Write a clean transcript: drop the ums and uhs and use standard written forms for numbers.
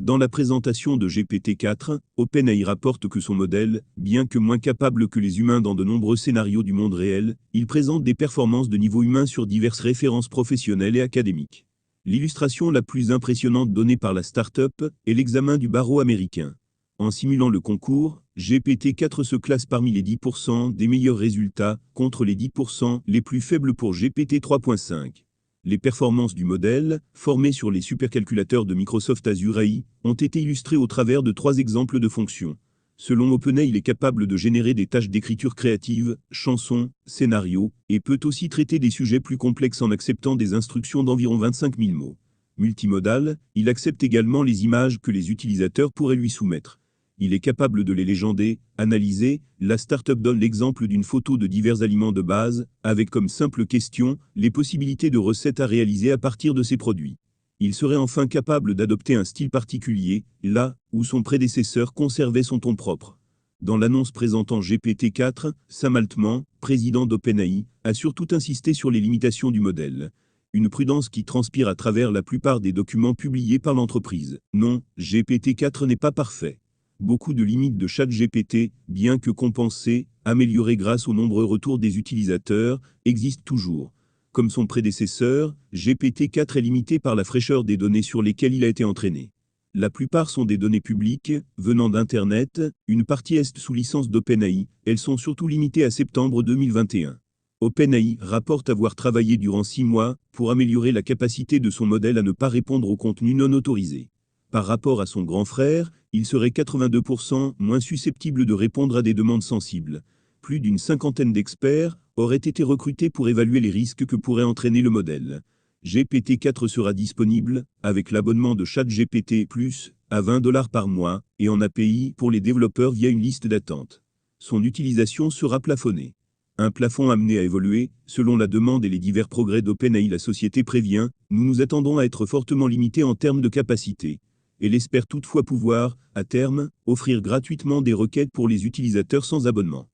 Dans la présentation de GPT-4, OpenAI rapporte que son modèle, bien que moins capable que les humains dans de nombreux scénarios du monde réel, il présente des performances de niveau humain sur diverses références professionnelles et académiques. L'illustration la plus impressionnante donnée par la start-up est l'examen du barreau américain. En simulant le concours, GPT-4 se classe parmi les 10% des meilleurs résultats, contre les 10% les plus faibles pour GPT 3.5. Les performances du modèle, formé sur les supercalculateurs de Microsoft Azure AI, ont été illustrées au travers de 3 exemples de fonctions. Selon OpenAI, il est capable de générer des tâches d'écriture créative, chansons, scénarios, et peut aussi traiter des sujets plus complexes en acceptant des instructions d'environ 25 000 mots. Multimodal, il accepte également les images que les utilisateurs pourraient lui soumettre. Il est capable de les légender, analyser. La start-up donne l'exemple d'une photo de divers aliments de base, avec comme simple question, les possibilités de recettes à réaliser à partir de ces produits. Il serait enfin capable d'adopter un style particulier, là où son prédécesseur conservait son ton propre. Dans l'annonce présentant GPT-4, Sam Altman, président d'OpenAI, a surtout insisté sur les limitations du modèle. Une prudence qui transpire à travers la plupart des documents publiés par l'entreprise. Non, GPT-4 n'est pas parfait. Beaucoup de limites de ChatGPT, bien que compensées, améliorées grâce aux nombreux retours des utilisateurs, existent toujours. Comme son prédécesseur, GPT-4 est limité par la fraîcheur des données sur lesquelles il a été entraîné. La plupart sont des données publiques, venant d'Internet, une partie est sous licence d'OpenAI, elles sont surtout limitées à septembre 2021. OpenAI rapporte avoir travaillé durant 6 mois pour améliorer la capacité de son modèle à ne pas répondre au contenu non autorisé. Par rapport à son grand frère, il serait 82% moins susceptible de répondre à des demandes sensibles. Plus d'une cinquantaine d'experts auraient été recrutés pour évaluer les risques que pourrait entraîner le modèle. GPT-4 sera disponible, avec l'abonnement de ChatGPT+, à $20 par mois, et en API pour les développeurs via une liste d'attente. Son utilisation sera plafonnée. Un plafond amené à évoluer, selon la demande et les divers progrès d'OpenAI. La société prévient, nous nous attendons à être fortement limités en termes de capacité. Elle espère toutefois pouvoir, à terme, offrir gratuitement des requêtes pour les utilisateurs sans abonnement.